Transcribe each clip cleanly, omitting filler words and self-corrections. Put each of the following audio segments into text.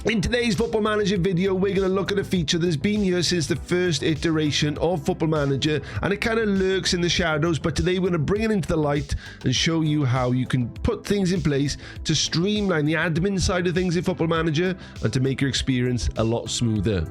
In today's Football Manager video, we're going to look at a feature that's been here since the first iteration of Football Manager, and it kind of lurks in the shadows, but today we're going to bring it into the light and show you how you can put things in place to streamline the admin side of things in Football Manager and to make your experience a lot smoother.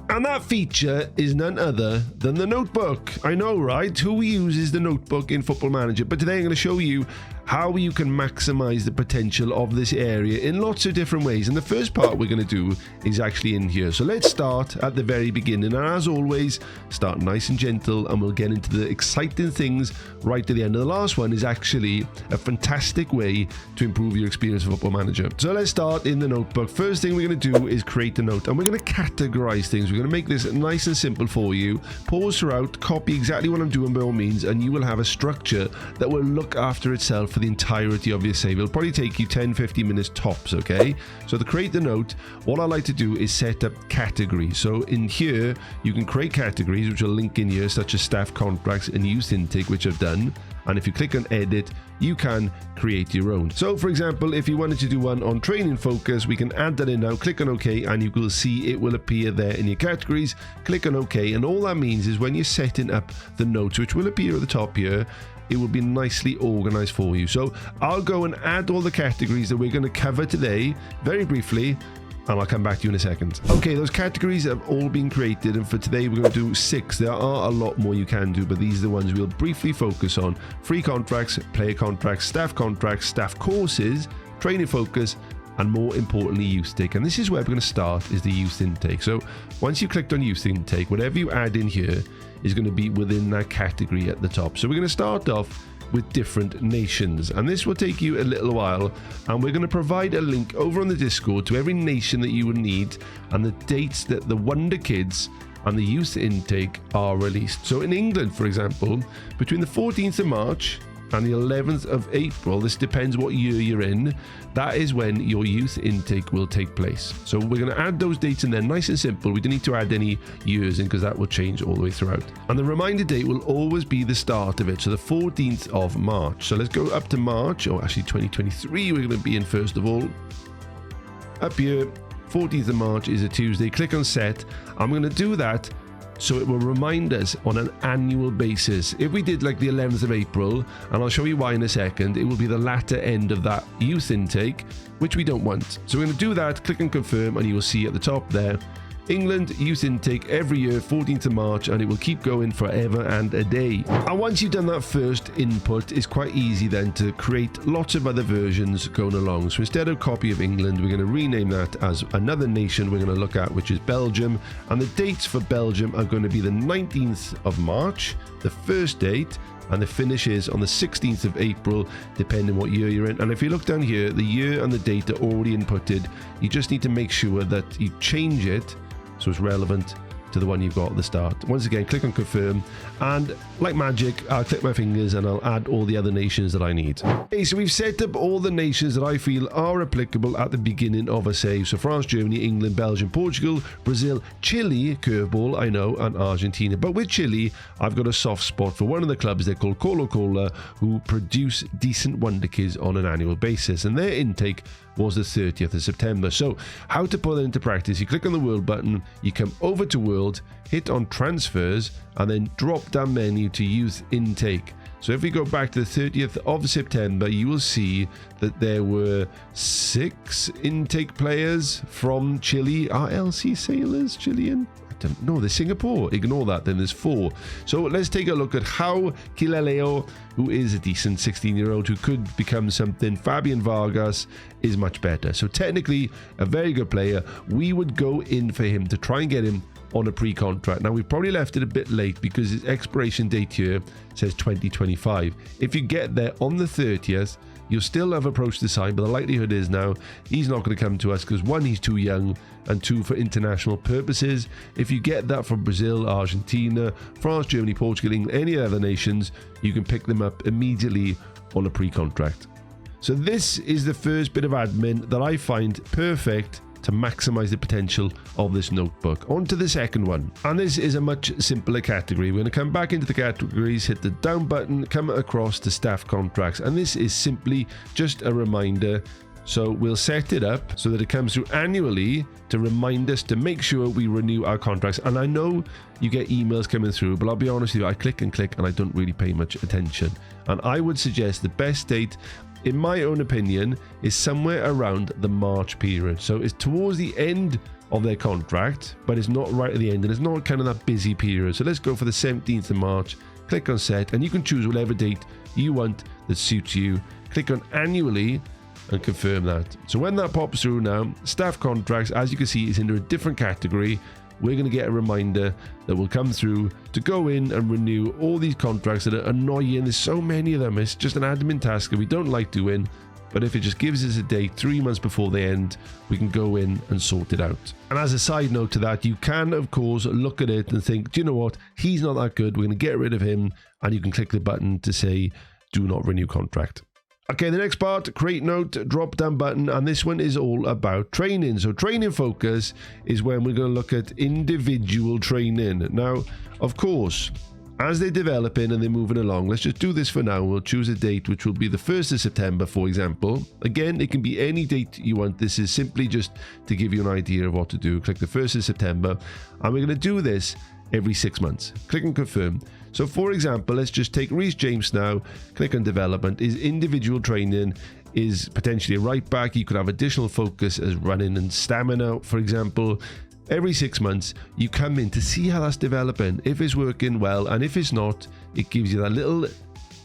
And that feature is none other than the notebook. I know, right? Who uses the notebook in Football Manager? But today I'm going to show you how you can maximize the potential of this area in lots of different ways. And the first part we're going to do is actually in here. So let's start at the very beginning. And as always, start nice and gentle, and we'll get into the exciting things right to the end. And the last one is actually a fantastic way to improve your experience of Football Manager. So let's start in the notebook. First thing we're going to do is create a note, and we're going to categorize things. We're going to make this nice and simple for you. Pause throughout, copy exactly what I'm doing by all means, and you will have a structure that will look after itself for the entirety of your save. It'll probably take you 10-15 minutes tops, okay? So to create the note, what I like to do is set up categories. So in here, you can create categories, which will link in here, such as staff contracts and youth intake, which I've done. And if you click on edit, you can create your own. So for example, if you wanted to do one on training focus, we can add that in now, click on OK, and you will see it will appear there in your categories. Click on OK, and all that means is when you're setting up the notes, which will appear at the top here, it will be nicely organized for you. So I'll go and add all the categories that we're going to cover today very briefly, and I'll come back to you in a second. Okay, those categories have all been created, and for today we're going to do 6. There are a lot more you can do, but these are the ones we'll briefly focus on. Free contracts, player contracts, staff courses, training focus, and more importantly, youth intake. And this is where we're going to start, is the youth intake. So once you've clicked on youth intake, whatever you add in here is going to be within that category at the top. So we're going to start off with different nations, and this will take you a little while, and we're going to provide a link over on the Discord to every nation that you would need and the dates that the WONDERKIDs and the youth intake are released. So in England, for example, between the 14th of March and the 11th of April, this depends what year you're in, that is when your youth intake will take place. So we're going to add those dates in there, nice and simple. We don't need to add any years in because that will change all the way throughout. And the reminder date will always be the start of it, so the 14th of March. So let's go up to March, or actually 2023 we're going to be in first of all. Up here, 14th of March is a Tuesday. Click on set. I'm going to do that so it will remind us on an annual basis. If we did like the 11th of April, and I'll show you why in a second, it will be the latter end of that youth intake, which we don't want. So we're going to do that, click on confirm, and you will see at the top there, England youth intake every year, 14th of March, and it will keep going forever and a day. And once you've done that first input, it's quite easy then to create lots of other versions going along. So instead of copy of England, we're going to rename that as another nation we're going to look at, which is Belgium. And the dates for Belgium are going to be the 19th of March, the first date, and the finish is on the 16th of April, depending what year you're in. And if you look down here, the year and the date are already inputted. You just need to make sure that you change it so it's relevant to the one you've got at the start. Once again, click on confirm, and like magic, I'll click my fingers and I'll add all the other nations that I need. Okay, so we've set up all the nations that I feel are applicable at the beginning of a save. So France, Germany, England, Belgium, Portugal, Brazil, Chile, curveball, I know, and Argentina. But with Chile, I've got a soft spot for one of the clubs. They're called Colo Colo, who produce decent WONDERKIDs on an annual basis, and their intake was the 30th of September. So how to put that into practice? You click on the world button, you come over to world, hit on transfers, and then drop down menu to youth intake. So if we go back to the 30th of September, you will see that there were 6 intake players from Chile. RLC Sailors, Chilean? I don't know, they're Singapore. Ignore that, then there's 4. So let's take a look at how Kilaleo, who is a decent 16-year-old who could become something, Fabian Vargas is much better. So technically a very good player. We would go in for him to try and get him on a pre-contract. Now we've probably left it a bit late because his expiration date here says 2025. If you get there on the 30th, you'll still have approached the sign, but the likelihood is now he's not going to come to us because 1, he's too young, and 2, for international purposes. If you get that from Brazil, Argentina, France, Germany, Portugal, England, any other nations, you can pick them up immediately on a pre-contract. So this is the first bit of admin that I find perfect to maximize the potential of this notebook. On to the second one, and this is a much simpler category. We're going to come back into the categories, hit the down button, come across to staff contracts, and this is simply just a reminder. So we'll set it up so that it comes through annually to remind us to make sure we renew our contracts. And I know you get emails coming through, but I'll be honest with you, I click and click and I don't really pay much attention. And I would suggest the best date, in my own opinion, is somewhere around the March period. So it's towards the end of their contract, but it's not right at the end, and it's not kind of that busy period. So let's go for the 17th of March, click on set, and you can choose whatever date you want that suits you. Click on annually and confirm that. So when that pops through now, staff contracts, as you can see, is under a different category. We're going to get a reminder that will come through to go in and renew all these contracts that are annoying. There's so many of them. It's just an admin task that we don't like doing. But if it just gives us a date 3 months before they end, we can go in and sort it out. And as a side note to that, you can, of course, look at it and think, do you know what? He's not that good. We're going to get rid of him. And you can click the button to say, do not renew contract. Okay, the next part, create note, drop down button, and this one is all about training. So training focus is when we're going to look at individual training. Now, of course, as they're developing and they're moving along, let's just do this for now. We'll choose a date, which will be the 1st of September, for example. Again, it can be any date you want. This is simply just to give you an idea of what to do. Click the 1st of September, and we're going to do this every 6 months. Click and confirm. So for example, let's just take Reece James now, click on development. His individual training is potentially a right back. You could have additional focus as running and stamina, for example. Every 6 months, you come in to see how that's developing, if it's working well, and if it's not, it gives you that little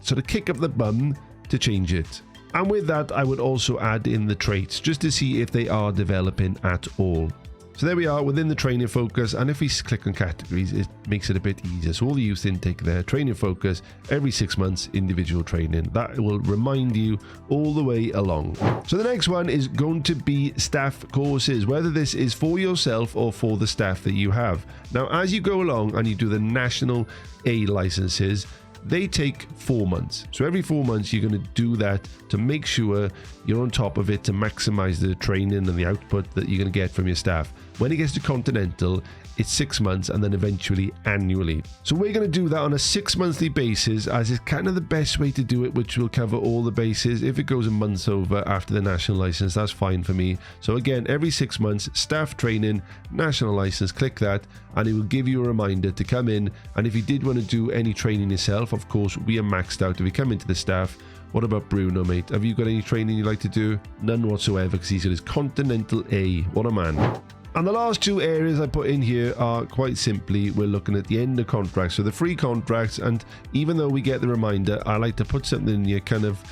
sort of kick up the bum to change it. And with that, I would also add in the traits just to see if they are developing at all. So there we are within the training focus, and if we click on categories, it makes it a bit easier. So all the youth intake there, training focus, every 6 months, individual training. That will remind you all the way along. So the next one is going to be staff courses, whether this is for yourself or for the staff that you have. Now, as you go along and you do the national A licenses, they take 4 months. So every 4 months, you're going to do that to make sure you're on top of it to maximize the training and the output that you're going to get from your staff. When it gets to Continental, it's 6 months and then eventually annually. So we're going to do that on a 6 monthly basis, as it's kind of the best way to do it, which will cover all the bases. If it goes a month over after the national license, that's fine for me. So again, every 6 months, staff training, national license, click that, and it will give you a reminder to come in. And if you did want to do any training yourself, of course, we are maxed out. If you come into the staff, what about Bruno, mate? Have you got any training you like to do? None whatsoever, because he's got his Continental A. What a man. And the last 2 areas I put in here are quite simply, we're looking at the end of contracts, so the free contracts. And even though we get the reminder, I like to put something in here kind of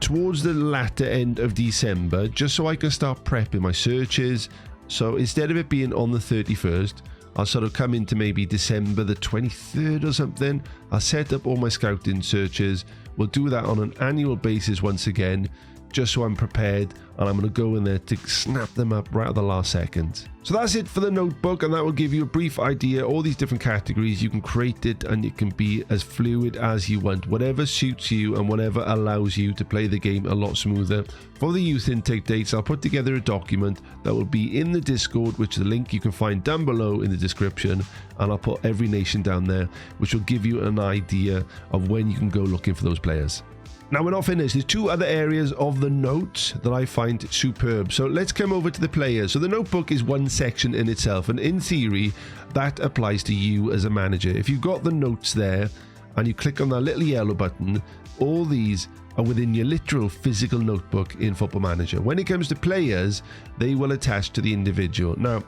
towards the latter end of December, just so I can start prepping my searches. So instead of it being on the 31st, I'll sort of come into maybe December the 23rd or something. I'll set up all my scouting searches. We'll do that on an annual basis once again, just so I'm prepared, and I'm going to go in there to snap them up right at the last second. So that's it for the notebook, and that will give you a brief idea, all these different categories. You can create it and it can be as fluid as you want, whatever suits you and whatever allows you to play the game a lot smoother. For the youth intake dates, I'll put together a document that will be in the Discord, which is a link you can find down below in the description, and I'll put every nation down there, which will give you an idea of when you can go looking for those players. Now, we're not finished. There's 2 other areas of the notes that I find superb. So let's come over to the players. So the notebook is one section in itself, and in theory, that applies to you as a manager. If you've got the notes there and you click on that little yellow button, all these are within your literal physical notebook in Football Manager. When it comes to players, they will attach to the individual. Now,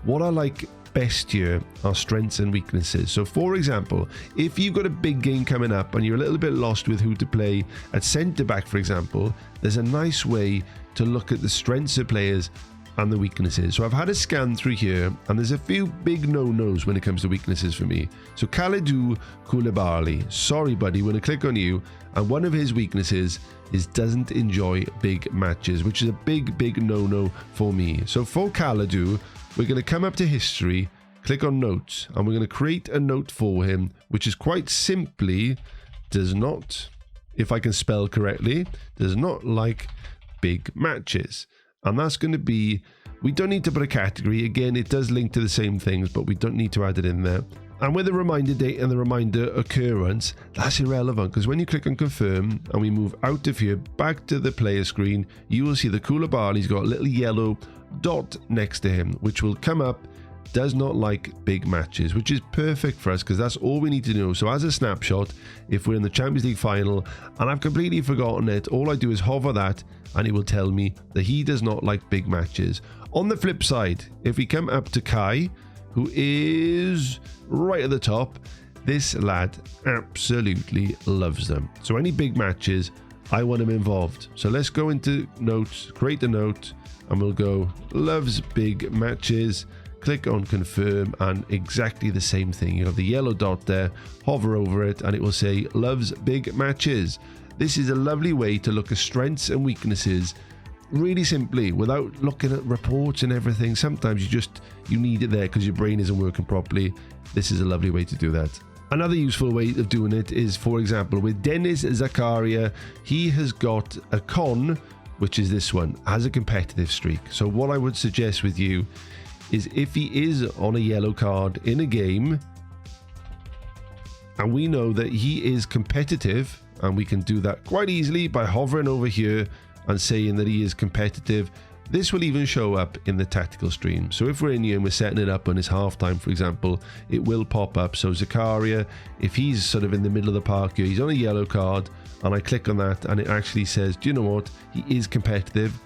what I like best here are strengths and weaknesses. So for example, if you've got a big game coming up and you're a little bit lost with who to play at centre back, for example, there's a nice way to look at the strengths of players and the weaknesses. So I've had a scan through here, and there's a few big no-nos when it comes to weaknesses for me. So Kalidou Koulibaly, sorry buddy, when I click on you, and one of his weaknesses is doesn't enjoy big matches, which is a big no-no for me. So for Kalidou, we're going to come up to history, click on notes, and we're going to create a note for him, which is quite simply, does not, if I can spell correctly, does not like big matches. And that's going to be We don't need to put a category. Again, it does link to the same things, but we don't need to add it in there. And with the reminder date and the reminder occurrence, that's irrelevant, because when you click on confirm and we move out of here back to the player screen, you will see the Koulibaly's got a little yellow dot next to him, which will come up, does not like big matches, which is perfect for us because that's all we need to know. So as a snapshot, if we're in the Champions League final and I've completely forgotten it, all I do is hover that and it will tell me that he does not like big matches. On the flip side, if we come up to Kai, who is right at the top, this lad absolutely loves them. So any big matches, I want him involved. So let's go into notes, create a note, and we'll go loves big matches. Click on confirm, and exactly the same thing. You have the yellow dot there, hover over it, and it will say loves big matches. This is a lovely way to look at strengths and weaknesses really simply without looking at reports and everything. Sometimes you need it there because your brain isn't working properly. This is a lovely way to do that. Another useful way of doing it is, for example, with Dennis Zakaria, he has got a con, which is this one, has a competitive streak. So what I would suggest with you is if he is on a yellow card in a game and we know that he is competitive, and we can do that quite easily by hovering over here and saying that he is competitive, this will even show up in the tactical stream. So if we're in here and we're setting it up on his halftime, for example, it will pop up. So Zakaria, if he's sort of in the middle of the park here, he's on a yellow card, and I click on that and it actually says, do you know what, he is competitive,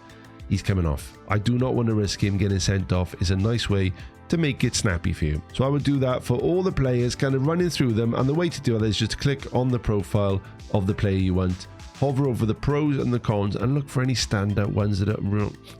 he's coming off. I do not want to risk him getting sent off. It's a nice way to make it snappy for you. So I would do that for all the players, kind of running through them, and the way to do that is just to click on the profile of the player you want, hover over the pros and the cons, and look for any standout ones that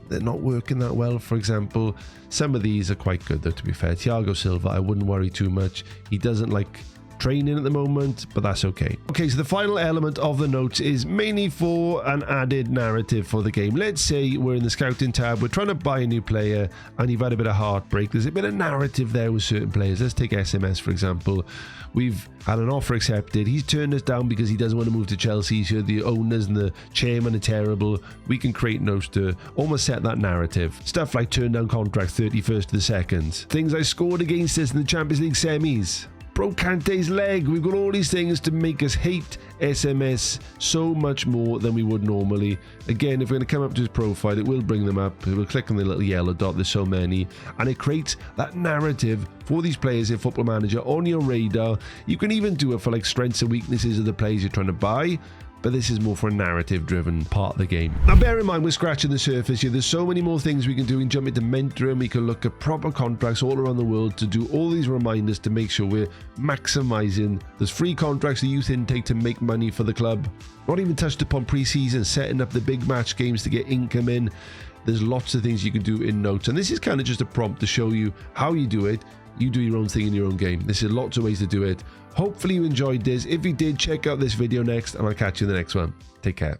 they're not working that well. For example, some of these are quite good though, to be fair. Thiago Silva, I wouldn't worry too much. He doesn't like training at the moment, but that's okay. Okay, so the final element of the notes is mainly for an added narrative for the game. Let's say we're in the scouting tab, we're trying to buy a new player and you've had a bit of heartbreak. There's a bit of narrative there with certain players. Let's take SMS, for example. We've had an offer accepted. He's turned us down because he doesn't want to move to Chelsea. So the owners and the chairman are terrible. We can create notes to almost set that narrative. Stuff like turn down contract 31st to the 2nd. Things I scored against us in the Champions League semis. Broke Kante's leg. We've got all these things to make us hate SMS so much more than we would normally. Again, if we're going to come up to his profile, it will bring them up. We'll click on the little yellow dot. There's so many, and it creates that narrative for these players in Football Manager on your radar. You can even do it for like strengths and weaknesses of the players you're trying to buy, but this is more for a narrative driven part of the game. Now bear in mind, we're scratching the surface here. There's so many more things we can do. We can jump into mentoring, we can look at proper contracts all around the world to do all these reminders to make sure we're maximizing. There's free contracts, the youth intake to make money for the club. Not even touched upon pre-season, setting up the big match games to get income in. There's lots of things you can do in notes, and this is kind of just a prompt to show you how you do it. You do your own thing in your own game. This is lots of ways to do it. Hopefully you enjoyed this. If you did, check out this video next, and I'll catch you in the next one. Take care.